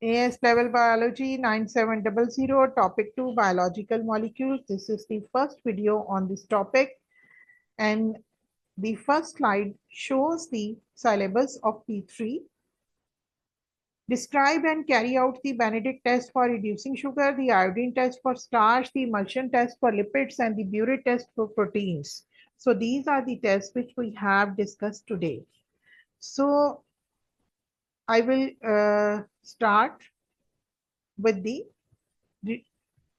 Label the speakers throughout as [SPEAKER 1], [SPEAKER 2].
[SPEAKER 1] AS Level Biology 9700, Topic 2, Biological Molecules. This is the first video on this topic, and the first slide shows the syllabus of P3. Describe and carry out the Benedict test for reducing sugar, the iodine test for starch, the emulsion test for lipids, and the Burette test for proteins. So these are the tests which we have discussed today. So I will start with the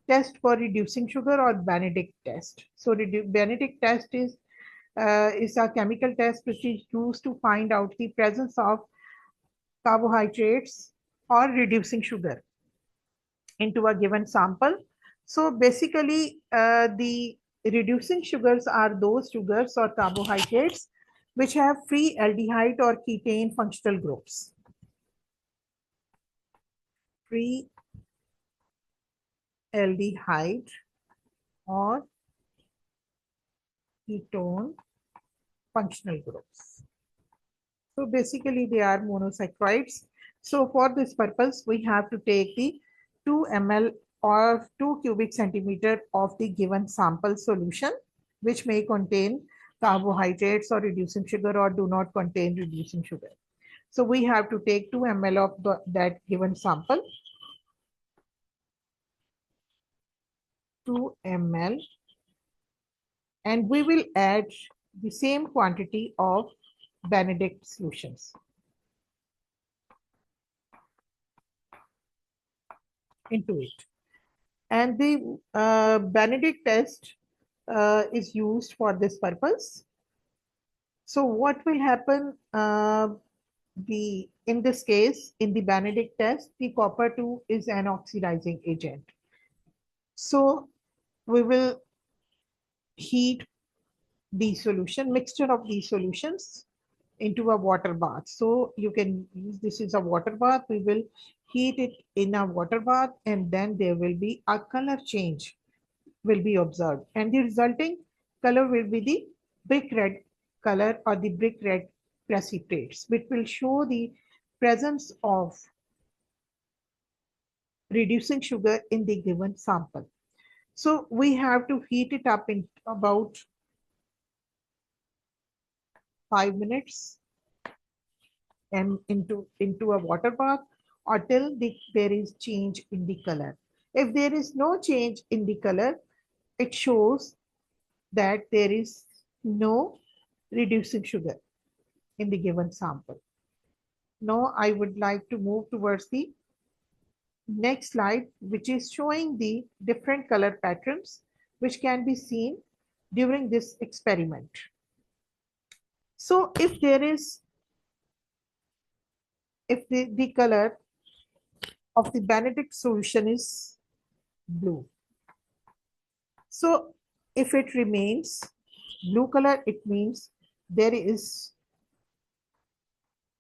[SPEAKER 1] test for reducing sugar, or Benedict test. So Benedict test is a chemical test which is used to find out the presence of carbohydrates or reducing sugar into a given sample. So basically, the reducing sugars are those sugars or carbohydrates which have free aldehyde or ketone functional groups. Free aldehyde or ketone functional groups. So basically they are monosaccharides. So for this purpose, we have to take the 2 ml or 2 cubic centimeter of the given sample solution, which may contain carbohydrates or reducing sugar or do not contain reducing sugar. So we have to take 2 ml of that given sample, 2 ml, and we will add the same quantity of Benedict solutions into it. And the Benedict test is used for this purpose. So what will happen in this case, in the Benedict test, the copper-2 is an oxidizing agent. So we will heat the solution, mixture of these solutions into a water bath. So you can use, this is a water bath. We will heat it in a water bath, and then there will be a color change will be observed, and the resulting color will be the brick red color or the brick red precipitates, which will show the presence of reducing sugar in the given sample. So we have to heat it up in about 5 minutes and into a water bath, or till there is change in the color. If there is no change in the color, it shows that there is no reducing sugar in the given sample. Now I would like to move towards the next slide, which is showing the different color patterns which can be seen during this experiment. So if the color of the Benedict solution is blue, so if it remains blue color, it means there is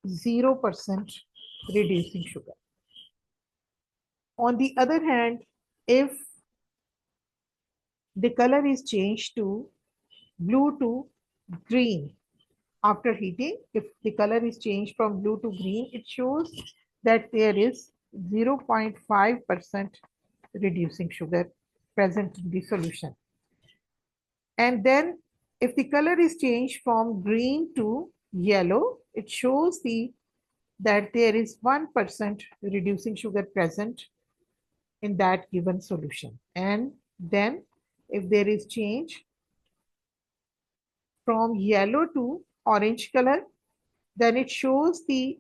[SPEAKER 1] 0% reducing sugar. On the other hand, if the color is changed to blue to green after heating, if the color is changed from blue to green, it shows that there is 0.5% reducing sugar present in the solution. And then if the color is changed from green to yellow, it shows that there is 1% reducing sugar present in that given solution. And then if there is change from yellow to orange color, then it shows the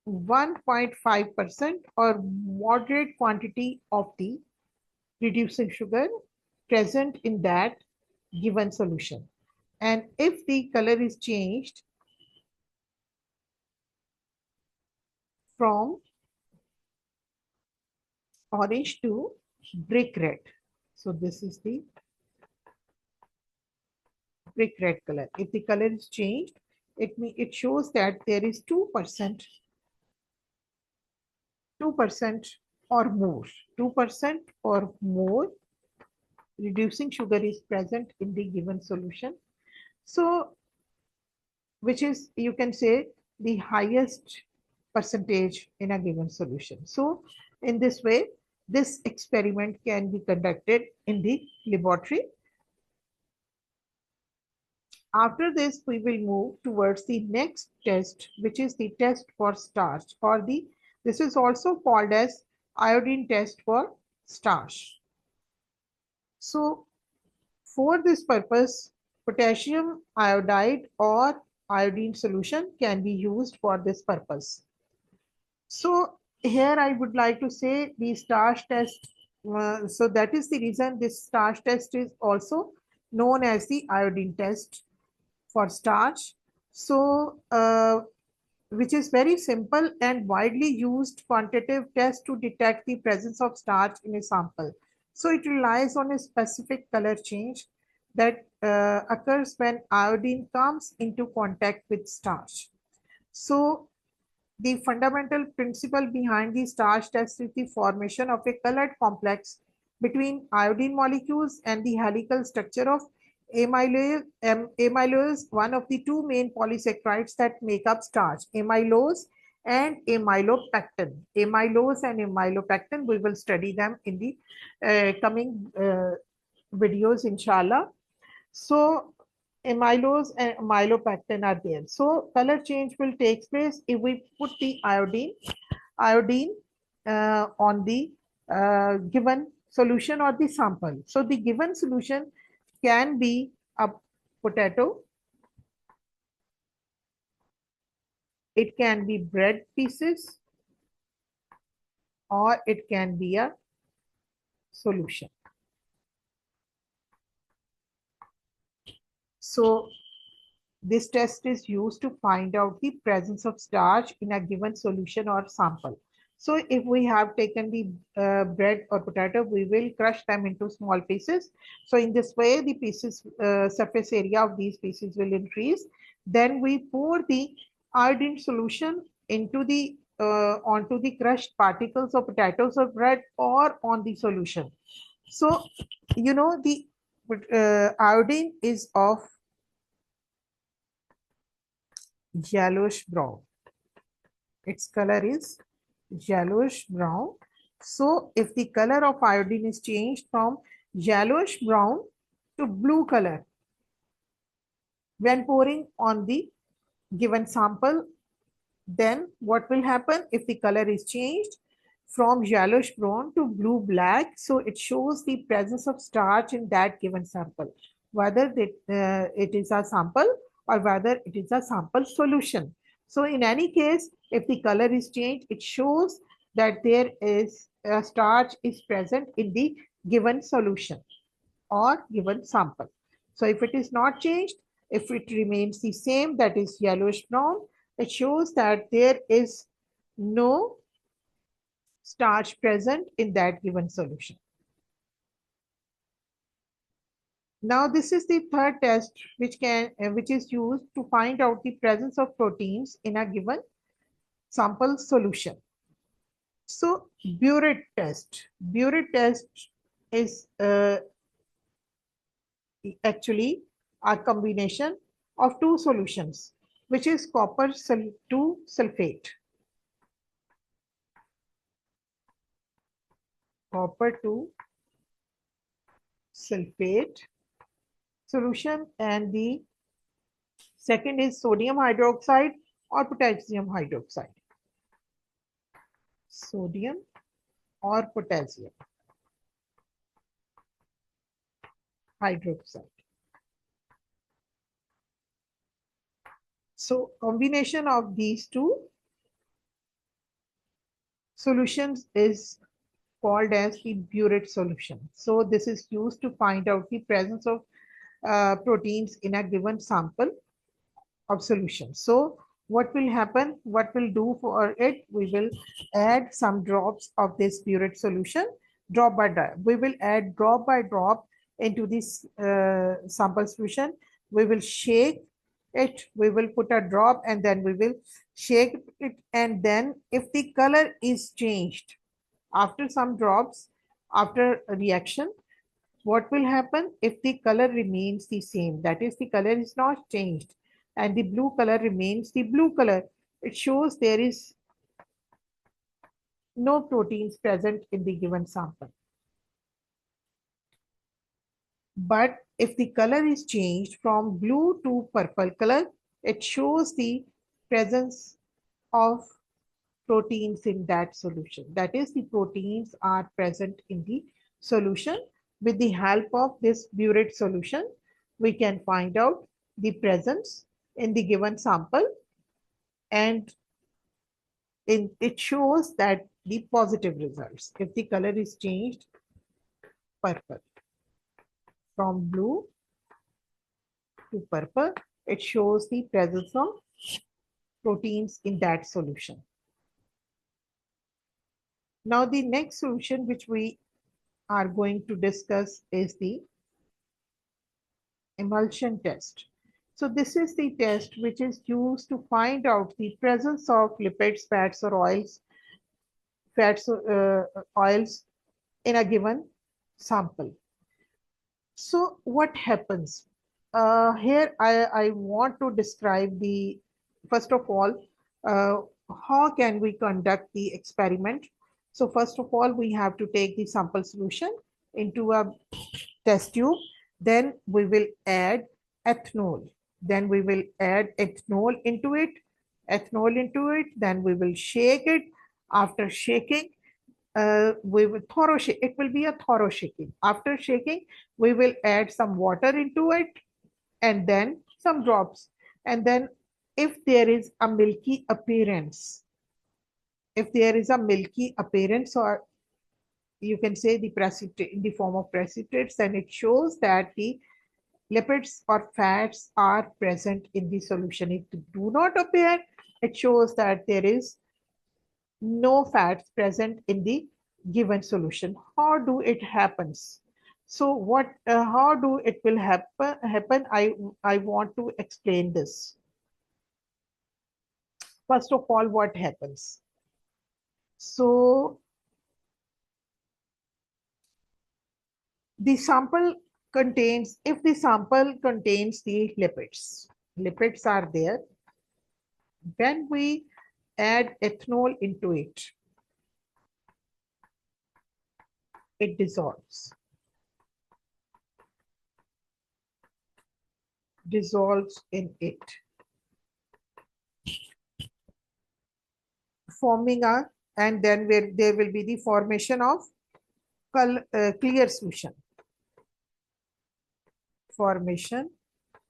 [SPEAKER 1] 1.5% or moderate quantity of the reducing sugar present in that given solution. And if the color is changed from orange to brick red, so this is the brick red color. If the color is changed, it shows that there is 2% or more, 2% or more reducing sugar is present in the given solution. So, which is, you can say, the highest percentage in a given solution. So in this way, this experiment can be conducted in the laboratory. After this, we will move towards the next test, which is the test for starch, or this is also called as iodine test for starch. So for this purpose, potassium iodide or iodine solution can be used for this purpose. So here I would like to say the starch test. So that is the reason this starch test is also known as the iodine test for starch. So which is very simple and widely used quantitative test to detect the presence of starch in a sample. So it relies on a specific color change that occurs when iodine comes into contact with starch. So the fundamental principle behind the starch test is the formation of a colored complex between iodine molecules and the helical structure of amylose. Amylose, one of the two main polysaccharides that make up starch, amylose and amylopectin. Amylose and amylopectin, we will study them in the coming videos, inshallah. So amylose and amylopectin are there. So color change will take place if we put the iodine on the given solution or the sample. So the given solution can be a potato, it can be bread pieces, or it can be a solution. So this test is used to find out the presence of starch in a given solution or sample. So if we have taken the bread or potato, we will crush them into small pieces. So in this way, the pieces surface area of these pieces will increase. Then we pour the iodine solution into the onto the crushed particles of potatoes or bread or on the solution. So you know the iodine is of yellowish brown. Its color is yellowish brown. So if the color of iodine is changed from yellowish brown to blue color when pouring on the given sample, then what will happen if the color is changed from yellowish brown to blue black? So it shows the presence of starch in that given sample, whether it is a sample or whether it is a sample solution. So in any case, if the color is changed, it shows that there is a starch is present in the given solution or given sample. So if it is not changed, if it remains the same, that is yellowish brown, it shows that there is no starch present in that given solution. Now this is the third test which is used to find out the presence of proteins in a given sample solution. So Burette test. Burette test is actually a combination of two solutions, which is copper 2 sulfate. Copper 2 sulfate solution, and the second is sodium hydroxide or potassium hydroxide. Sodium or potassium hydroxide. So combination of these two solutions is called as the Burette solution. So this is used to find out the presence of proteins in a given sample of solution. So what will happen? What we'll do for it? We will add some drops of this Burette solution, drop by drop. We will add drop by drop into this sample solution. We will shake it. We will put a drop and then we will shake it. And then if the color is changed after some drops, after a reaction, what will happen if the color remains the same? That is, the color is not changed and the blue color remains the blue color. It shows there is no proteins present in the given sample. But if the color is changed from blue to purple color, it shows the presence of proteins in that solution. That is, the proteins are present in the solution. With the help of this burette solution, we can find out the presence in the given sample, and it shows that the positive results. If the color is changed purple from blue to purple, it shows the presence of proteins in that solution. Now, the next solution which we are going to discuss is the emulsion test. So this is the test which is used to find out the presence of lipids, fats or oils, oils in a given sample. So what happens? Here I want to describe the, first of all, uh, how can we conduct the experiment? So first of all, we have to take the sample solution into a test tube. Then we will add ethanol. Then we will add ethanol into it, Then we will shake it. After shaking, we will thorough shake. It will be a thorough shaking. After shaking, we will add some water into it and then some drops. And then if there is a milky appearance, or you can say the precipitate in the form of precipitates, then it shows that the lipids or fats are present in the solution. If they do not appear, it shows that there is no fats present in the given solution. How do it happens? So how do it will happen? I want to explain this. First of all, what happens? So the sample contains, if the sample contains the lipids are there, when we add ethanol into it, it dissolves in it, forming a, and then where there will be the formation of clear solution. Formation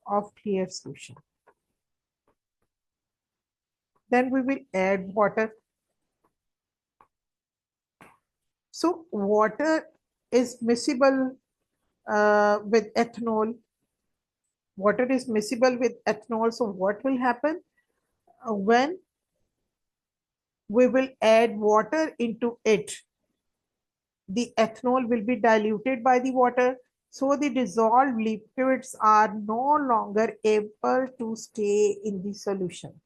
[SPEAKER 1] of clear solution. Then we will add water. So water is miscible with ethanol. Water is miscible with ethanol. So what will happen when we will add water into it? The ethanol will be diluted by the water. So the dissolved lipids are no longer able to stay in the solution.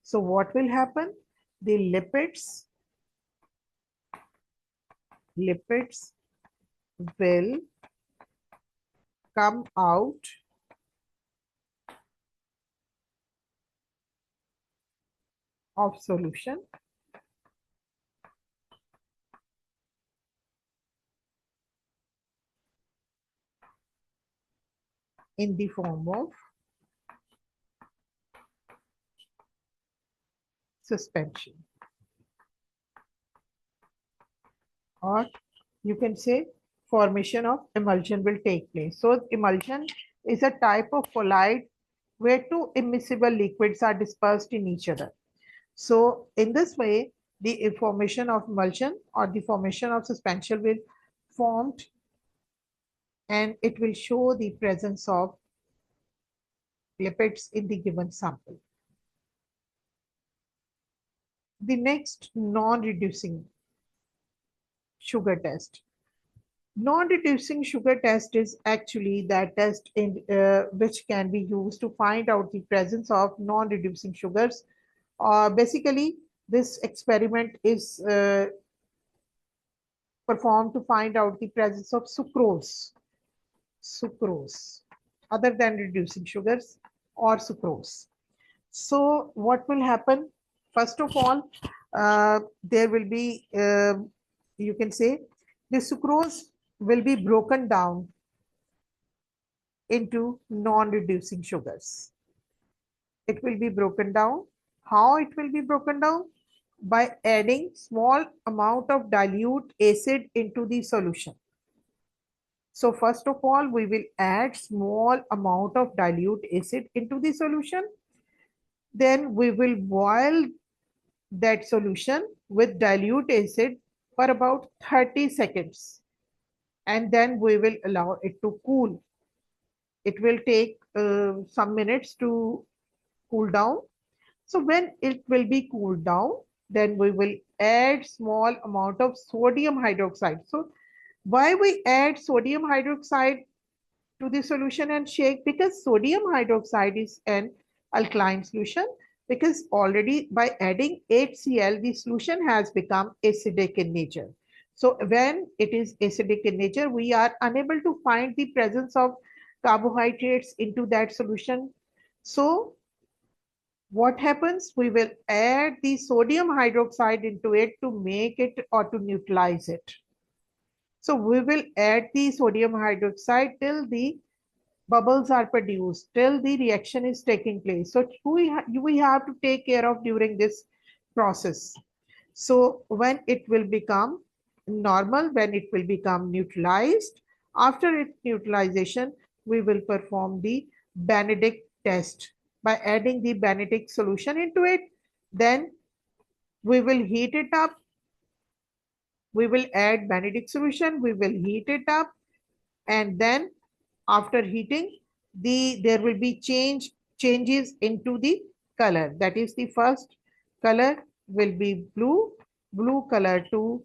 [SPEAKER 1] So what will happen? The lipids will come out of solution in the form of suspension, or you can say formation of emulsion will take place. So emulsion is a type of colloid where two immiscible liquids are dispersed in each other. So in this way, the formation of emulsion or the formation of suspension will formed, and it will show the presence of lipids in the given sample. The next, non-reducing sugar test. Non-reducing sugar test is actually that test which can be used to find out the presence of non-reducing sugars. Basically, this experiment is performed to find out the presence of sucrose, other than reducing sugars or sucrose. So what will happen? First of all, there will be, you can say, the sucrose will be broken down into non-reducing sugars. It will be broken down. How it will be broken down? By adding small amount of dilute acid into the solution. So first of all, we will add small amount of dilute acid into the solution. Then we will boil that solution with dilute acid for about 30 seconds. And then we will allow it to cool. It will take some minutes to cool down. So when it will be cooled down, then we will add small amount of sodium hydroxide. So why we add sodium hydroxide to the solution and shake? Because sodium hydroxide is an alkaline solution, because already by adding HCl, the solution has become acidic in nature. So when it is acidic in nature, we are unable to find the presence of carbohydrates into that solution. So what happens? We will add the sodium hydroxide into it to make it or to neutralize it. So we will add the sodium hydroxide till the bubbles are produced, till the reaction is taking place. So we have to take care of during this process. So when it will become normal, when it will become neutralized, after its neutralization, we will perform the Benedict test by adding the Benedict solution into it. Then we will heat it up. We will add Benedict solution. We will heat it up, and then after heating, there will be changes into the color. That is, the first color will be blue color to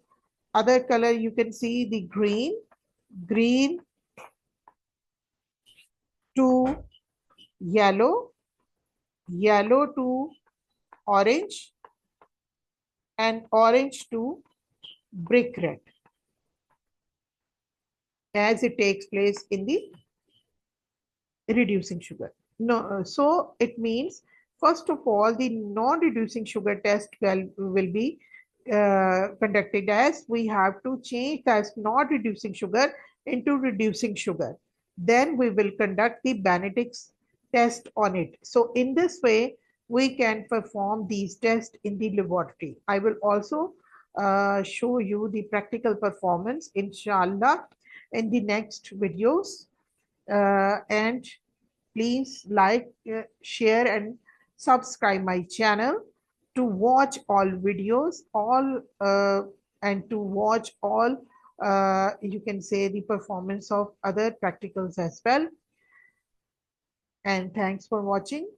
[SPEAKER 1] other color. You can see the green to yellow to orange, and orange to brick red, as it takes place in the reducing sugar. No, so it means, first of all, the non-reducing sugar test will be conducted, as we have to change that not reducing sugar into reducing sugar. Then we will conduct the Benedict's test on it. So in this way, we can perform these tests in the laboratory. I will also show you the practical performance, inshallah, in the next videos. And please like, share, and subscribe my channel to watch all videos, all and to watch all, you can say, the performance of other practicals as well. And thanks for watching.